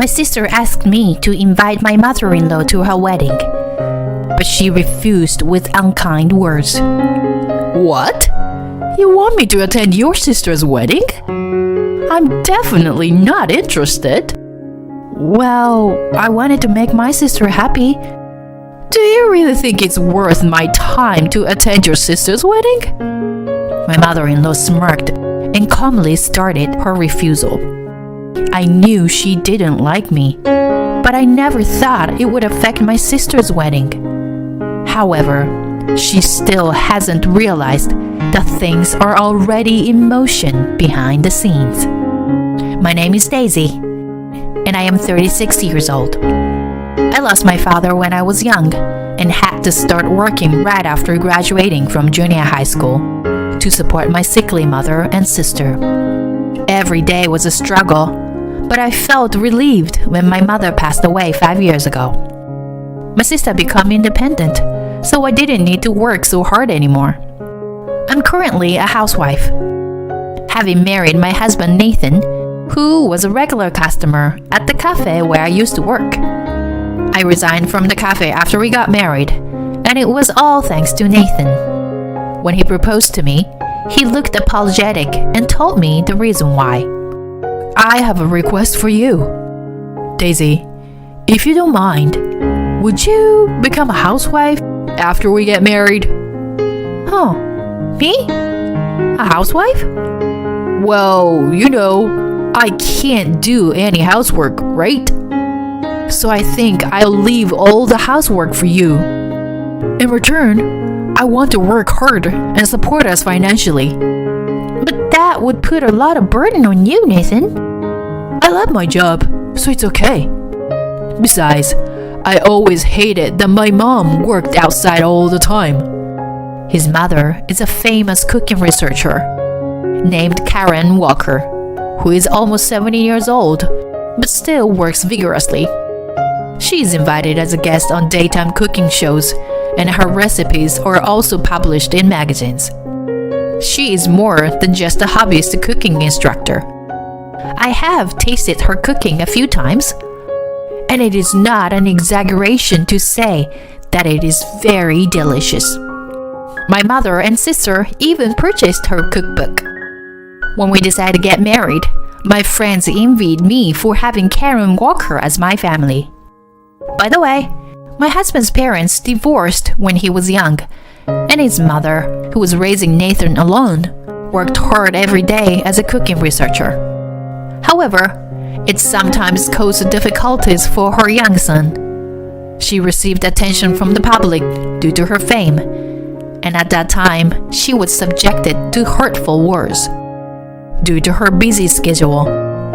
My sister asked me to invite my mother-in-law to her wedding, but she refused with unkind words. What? You want me to attend your sister's wedding? I'm definitely not interested. Well, I wanted to make my sister happy. Do you really think it's worth my time to attend your sister's wedding? My mother-in-law smirked and calmly started her refusal. I knew she didn't like me, but I never thought it would affect my sister's wedding. However, she still hasn't realized that things are already in motion behind the scenes. My name is Daisy, and I am 36 years old. I lost my father when I was young and had to start working right after graduating from junior high school to support my sickly mother and sister. Every day was a struggle, but I felt relieved when my mother passed away 5 years ago. My sister became independent, so I didn't need to work so hard anymore. I'm currently a housewife, having married my husband Nathan, who was a regular customer at the cafe where I used to work. I resigned from the cafe after we got married, and it was all thanks to Nathan. When he proposed to me, he looked apologetic and told me the reason why. I have a request for you. Daisy, if you don't mind, would you become a housewife after we get married? Huh? Me? A housewife? Well, you know, I can't do any housework, right? So I think I'll leave all the housework for you. In return, I want to work hard and support us financially. But that would put a lot of burden on you, Nathan. I love my job, so it's okay. Besides, I always hated that my mom worked outside all the time. His mother is a famous cooking researcher named Karen Walker, who is almost 70 years old, but still works vigorously. She is invited as a guest on daytime cooking shows, and her recipes are also published in magazines. She is more than just a hobbyist cooking instructor. I have tasted her cooking a few times, and it is not an exaggeration to say that it is very delicious. My mother and sister even purchased her cookbook. When we decided to get married, my friends envied me for having Karen Walker as my family. By the way, my husband's parents divorced when he was young, and his mother, who was raising Nathan alone, worked hard every day as a cooking researcher. However, it sometimes caused difficulties for her young son. She received attention from the public due to her fame, and at that time, she was subjected to hurtful words. Due to her busy schedule,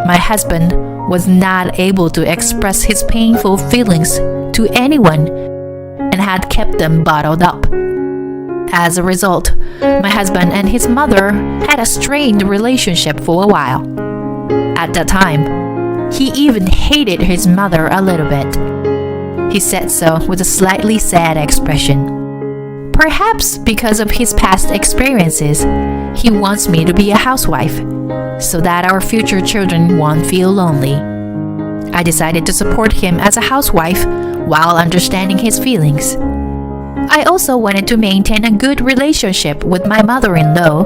my husband was not able to express his painful feelings to anyone and had kept them bottled up. As a result, my husband and his mother had a strained relationship for a while. At that time, he even hated his mother a little bit. He said so with a slightly sad expression. Perhaps because of his past experiences, he wants me to be a housewife, so that our future children won't feel lonely. I decided to support him as a housewife while understanding his feelings. I also wanted to maintain a good relationship with my mother-in-law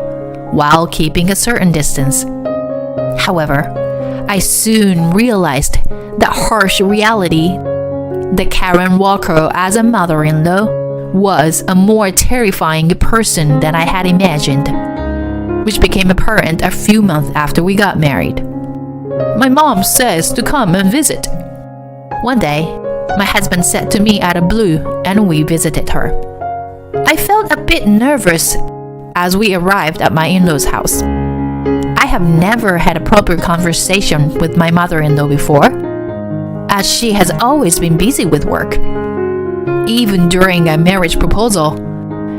while keeping a certain distance. However, I soon realized the harsh reality that Karen Walker as a mother-in-law was a more terrifying person than I had imagined, which became apparent a few months after we got married. My mom says to come and visit. One day, my husband said to me out of blue, and we visited her. I felt a bit nervous as we arrived at my in-laws' house. I have never had a proper conversation with my mother-in-law before, as she has always been busy with work. Even during a marriage proposal,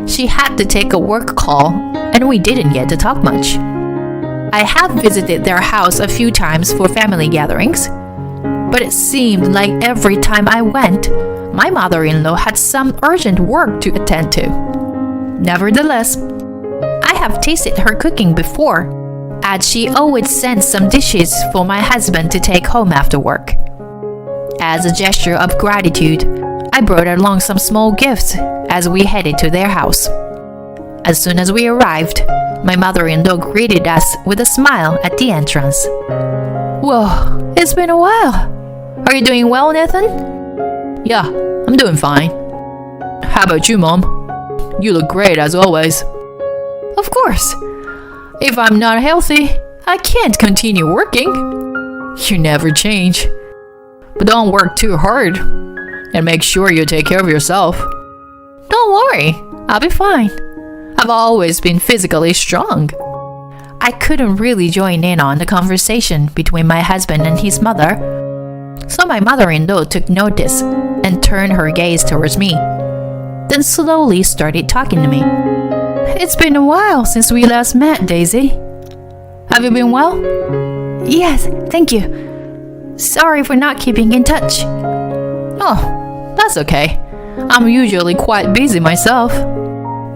she had to take a work call, and we didn't get to talk much. I have visited their house a few times for family gatherings, but it seemed like every time I went, my mother-in-law had some urgent work to attend to. Nevertheless, I have tasted her cooking before, as she always sent some dishes for my husband to take home after work. As a gesture of gratitude, I brought along some small gifts as we headed to their house. As soon as we arrived, my mother-in-law greeted us with a smile at the entrance. Whoa, it's been a while. Are you doing well, Nathan? Yeah, I'm doing fine. How about you, Mom? You look great as always. Of course. If I'm not healthy, I can't continue working. You never change. But don't work too hard. And make sure you take care of yourself. Don't worry, I'll be fine. I've always been physically strong. I couldn't really join in on the conversation between my husband and his mother, so my mother-in-law took notice and turned her gaze towards me, then slowly started talking to me. It's been a while since we last met, Daisy. Have you been well? Yes, thank you. Sorry for not keeping in touch. Oh, that's okay. I'm usually quite busy myself.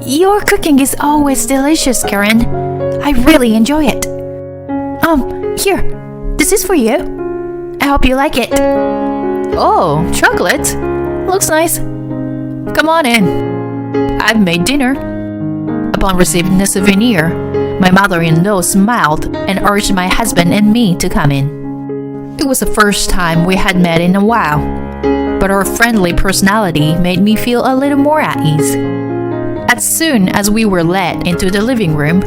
Your cooking is always delicious, Karen. I really enjoy it. Here, this is for you. I hope you like it. Oh, chocolate? Looks nice. Come on in. I've made dinner. Upon receiving the souvenir, my mother-in-law smiled and urged my husband and me to come in. It was the first time we had met in a while, but her friendly personality made me feel a little more at ease. As soon as we were led into the living room,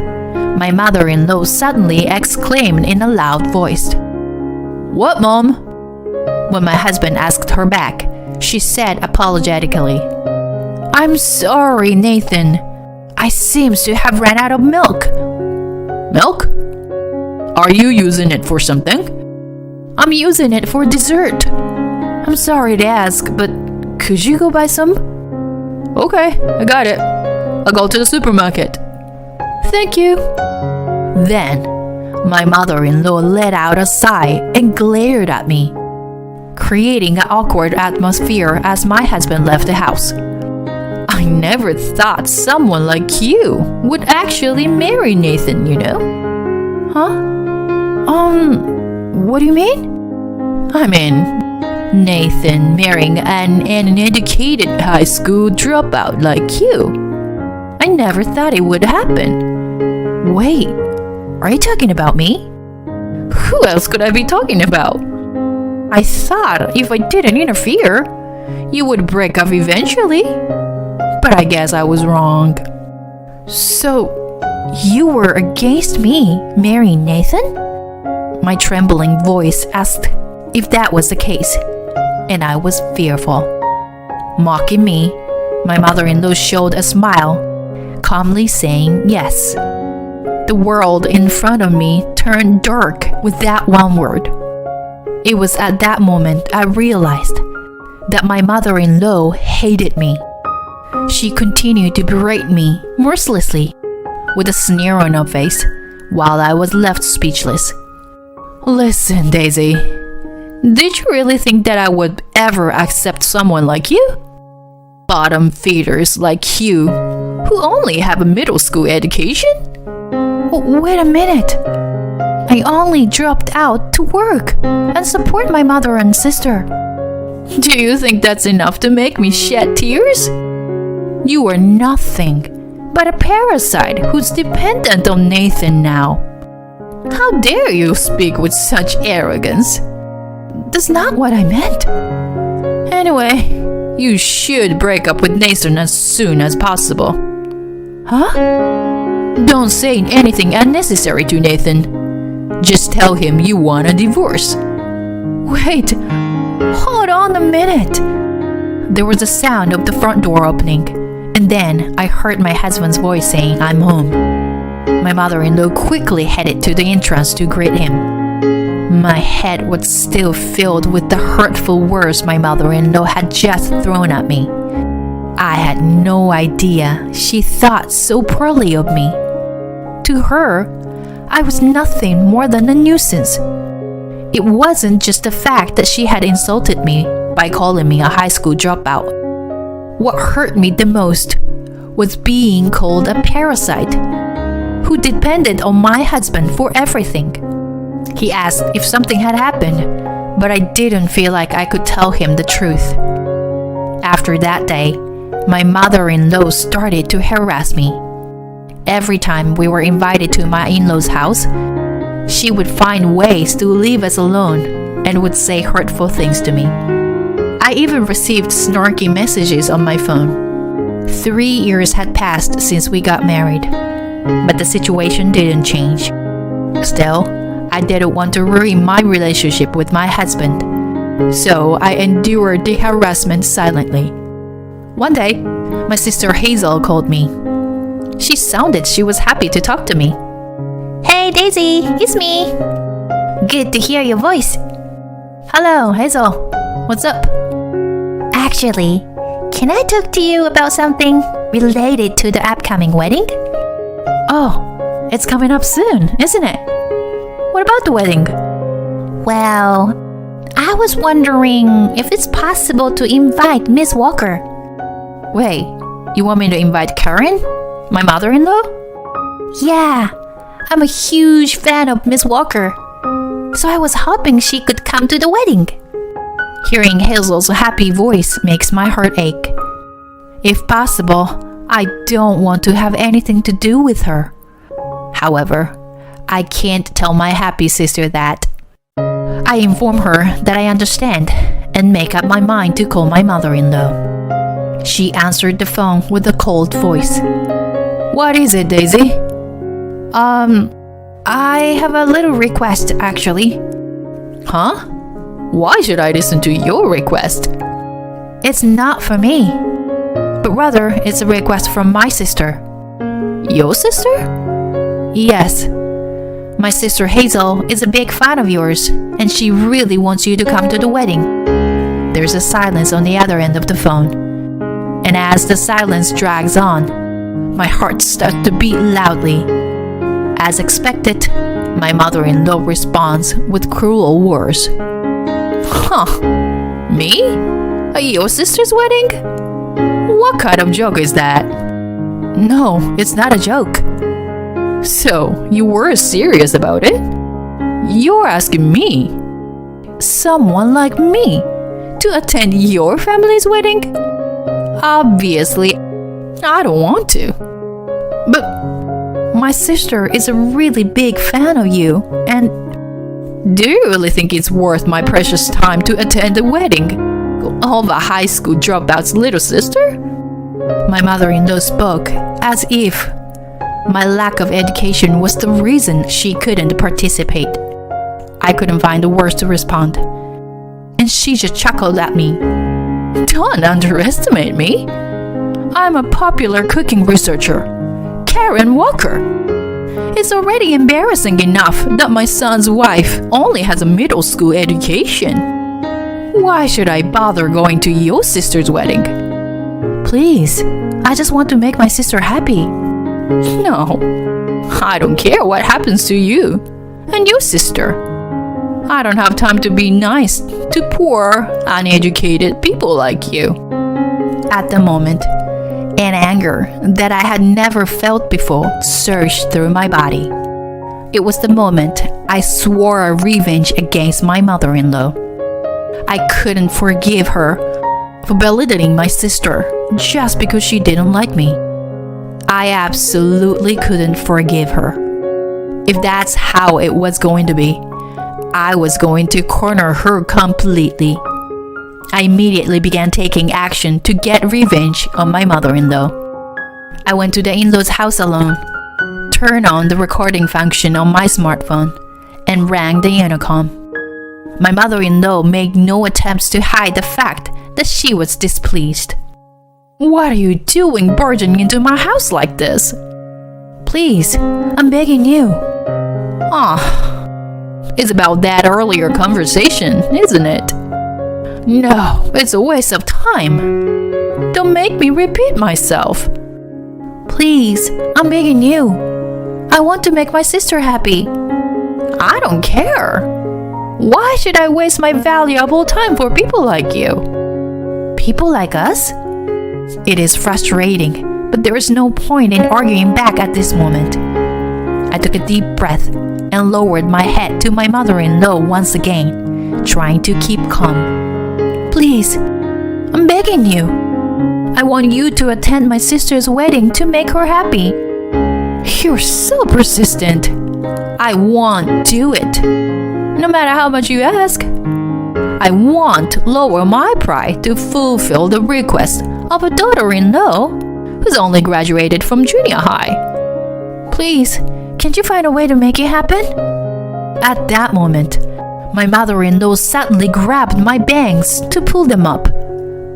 my mother-in-law suddenly exclaimed in a loud voice, "What, Mom?" When my husband asked her back, she said apologetically, "I'm sorry, Nathan. I seems to have ran out of milk." Milk? Are you using it for something? I'm using it for dessert. I'm sorry to ask, but could you go buy some? Okay, I got it. I'll go to the supermarket. Thank you. Then, my mother-in-law let out a sigh and glared at me, creating an awkward atmosphere as my husband left the house. I never thought someone like you would actually marry Nathan, you know? Huh? What do you mean? I mean, Nathan marrying an uneducated high school dropout like you. I never thought it would happen. Wait, are you talking about me? Who else could I be talking about? I thought if I didn't interfere, you would break up eventually. But I guess I was wrong. So, you were against me marrying Nathan? My trembling voice asked if that was the case, and I was fearful. Mocking me, my mother-in-law showed a smile, calmly saying yes. The world in front of me turned dark with that one word. It was at that moment I realized that my mother-in-law hated me. She continued to berate me mercilessly, with a sneer on her face, while I was left speechless. Listen, Daisy, did you really think that I would ever accept someone like you? Bottom feeders like you, who only have a middle school education? Wait a minute. I only dropped out to work and support my mother and sister. Do you think that's enough to make me shed tears? You are nothing but a parasite who's dependent on Nathan now. How dare you speak with such arrogance? That's not what I meant. Anyway, you should break up with Nathan as soon as possible. Huh? Don't say anything unnecessary to Nathan. Just tell him you want a divorce. Wait, hold on a minute. There was a sound of the front door opening, and then I heard my husband's voice saying, "I'm home." My mother-in-law quickly headed to the entrance to greet him. My head was still filled with the hurtful words my mother-in-law had just thrown at me. I had no idea she thought so poorly of me. To her, I was nothing more than a nuisance. It wasn't just the fact that she had insulted me by calling me a high school dropout. What hurt me the most was being called a parasite who depended on my husband for everything. He asked if something had happened, but I didn't feel like I could tell him the truth. After that day, my mother-in-law started to harass me. Every time we were invited to my in-laws' house, she would find ways to leave us alone and would say hurtful things to me. I even received snarky messages on my phone. 3 years had passed since we got married, but the situation didn't change. Still, I didn't want to ruin my relationship with my husband, so I endured the harassment silently. One day, my sister Hazel called me. She sounded she was happy to talk to me. Hey Daisy, it's me. Good to hear your voice. Hello, Hazel. What's up? Actually, can I talk to you about something related to the upcoming wedding? Oh, it's coming up soon, isn't it? What about the wedding? Well, I was wondering if it's possible to invite Miss Walker. Wait, you want me to invite Karen, my mother-in-law? Yeah, I'm a huge fan of Miss Walker, so I was hoping she could come to the wedding. Hearing Hazel's happy voice makes my heart ache. If possible, I don't want to have anything to do with her. However, I can't tell my happy sister that. I inform her that I understand and make up my mind to call my mother-in-law. She answered the phone with a cold voice. What is it, Daisy? I have a little request, actually. Huh? Why should I listen to your request? It's not for me, but rather it's a request from my sister. Your sister? Yes. My sister Hazel is a big fan of yours, and she really wants you to come to the wedding. There's a silence on the other end of the phone, and as the silence drags on, my heart starts to beat loudly. As expected, my mother-in-law responds with cruel words. Huh? Me? At your sister's wedding? What kind of joke is that? No, it's not a joke. So, you were serious about it? You're asking me, someone like me, to attend your family's wedding? Obviously, I don't want to. But my sister is a really big fan of you, and do you really think it's worth my precious time to attend a wedding of a high school dropout's little sister? My mother-in-law spoke as if my lack of education was the reason she couldn't participate. I couldn't find the words to respond, and she just chuckled at me. Don't underestimate me. I'm a popular cooking researcher, Karen Walker. It's already embarrassing enough that my son's wife only has a middle school education. Why should I bother going to your sister's wedding? Please, I just want to make my sister happy. No, I don't care what happens to you and your sister. I don't have time to be nice to poor, uneducated people like you. At the moment, an anger that I had never felt before surged through my body. It was the moment I swore a revenge against my mother-in-law. I couldn't forgive her for belittling my sister just because she didn't like me. I absolutely couldn't forgive her. If that's how it was going to be, I was going to corner her completely. I immediately began taking action to get revenge on my mother-in-law. I went to the in-laws' house alone, turned on the recording function on my smartphone, and rang the intercom. My mother-in-law made no attempts to hide the fact that she was displeased. What are you doing barging into my house like this? Please, I'm begging you. It's about that earlier conversation, isn't it? No, it's a waste of time. Don't make me repeat myself. Please, I'm begging you. I want to make my sister happy. I don't care. Why should I waste my valuable time for people like you? People like us? It is frustrating, but there is no point in arguing back at this moment. I took a deep breath and lowered my head to my mother-in-law once again, trying to keep calm. "Please, I'm begging you. I want you to attend my sister's wedding to make her happy." You're so persistent. "I won't do it, no matter how much you ask. I won't lower my pride to fulfill the request of a daughter-in-law who's only graduated from junior high. Please, can't you find a way to make it happen?" At that moment, my mother-in-law suddenly grabbed my bangs to pull them up,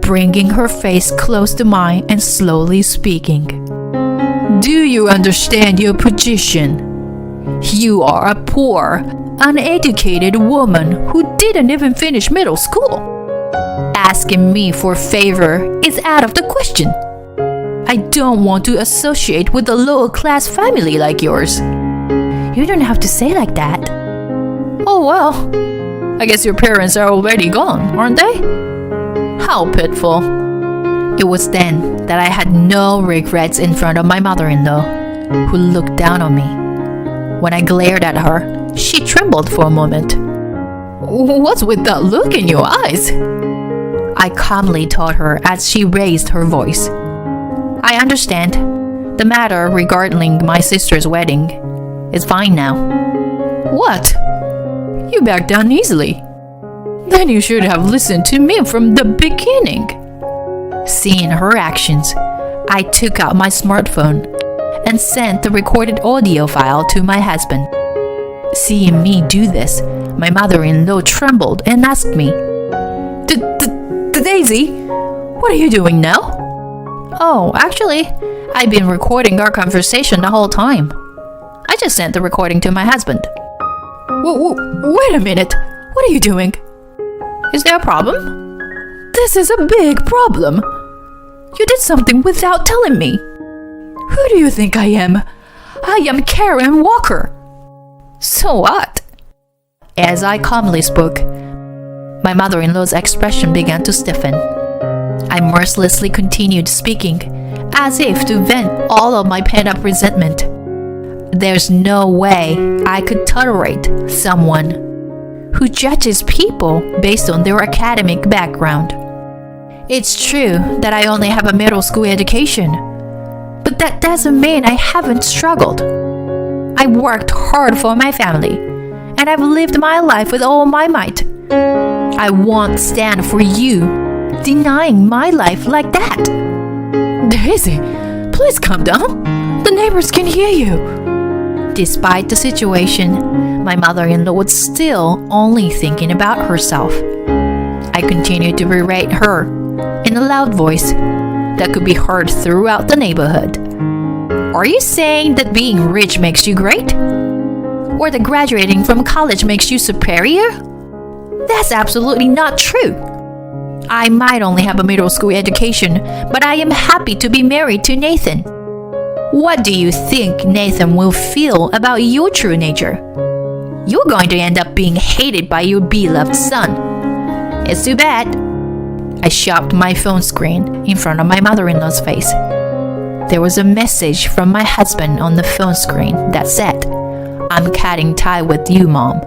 bringing her face close to mine and slowly speaking. Do you understand your position? You are a poor, uneducated woman who didn't even finish middle school. Asking me for a favor is out of the question. I don't want to associate with a lower-class family like yours." You don't have to say like that. Oh well, I guess your parents are already gone, aren't they? How pitiful. It was then that I had no regrets in front of my mother-in-law, who looked down on me. When I glared at her, she trembled for a moment. What's with that look in your eyes? I calmly told her as she raised her voice. "I understand. The matter regarding my sister's wedding is fine now." What? You backed down easily. Then you should have listened to me from the beginning. Seeing her actions, I took out my smartphone and sent the recorded audio file to my husband. Seeing me do this, my mother-in-law trembled and asked me, Daisy, what are you doing now?" "Oh, actually, I've been recording our conversation the whole time. I just sent the recording to my husband." Wait a minute. What are you doing? "Is there a problem?" This is a big problem. You did something without telling me. Who do you think I am? I am Karen Walker. "So what?" As I calmly spoke, my mother-in-law's expression began to stiffen. I mercilessly continued speaking, as if to vent all of my pent-up resentment. There's no way I could tolerate someone who judges people based on their academic background. It's true that I only have a middle school education, but that doesn't mean I haven't struggled. I worked hard for my family, and I've lived my life with all my might. I won't stand for you denying my life like that." Daisy, please calm down. The neighbors can hear you. Despite the situation, my mother-in-law was still only thinking about herself. I continued to berate her in a loud voice that could be heard throughout the neighborhood. "Are you saying that being rich makes you great? Or that graduating from college makes you superior? That's absolutely not true. I might only have a middle school education, but I am happy to be married to Nathan. What do you think Nathan will feel about your true nature? You're going to end up being hated by your beloved son. It's too bad." I shoved my phone screen in front of my mother-in-law's face. There was a message from my husband on the phone screen that said, "I'm cutting tie with you, Mom."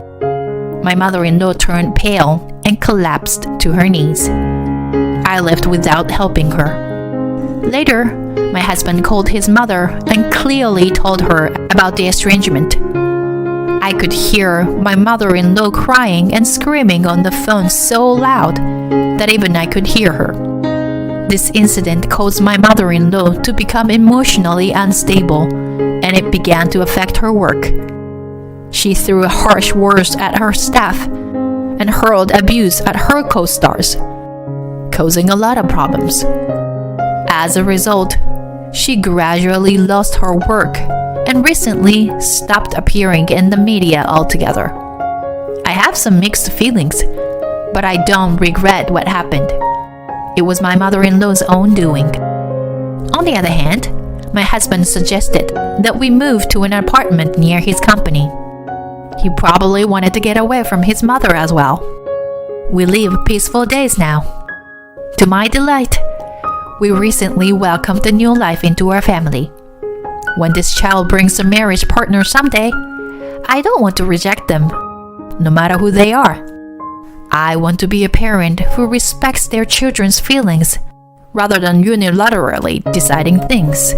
My mother-in-law turned pale and collapsed to her knees. I left without helping her. Later, my husband called his mother and clearly told her about the estrangement. I could hear my mother-in-law crying and screaming on the phone so loud that even I could hear her. This incident caused my mother-in-law to become emotionally unstable, and it began to affect her work. She threw harsh words at her staff and hurled abuse at her co-stars, causing a lot of problems. As a result, she gradually lost her work and recently stopped appearing in the media altogether. I have some mixed feelings, but I don't regret what happened. It was my mother-in-law's own doing. On the other hand, my husband suggested that we move to an apartment near his company. He probably wanted to get away from his mother as well. We live peaceful days now. To my delight, we recently welcomed a new life into our family. When this child brings a marriage partner someday, I don't want to reject them, no matter who they are. I want to be a parent who respects their children's feelings rather than unilaterally deciding things.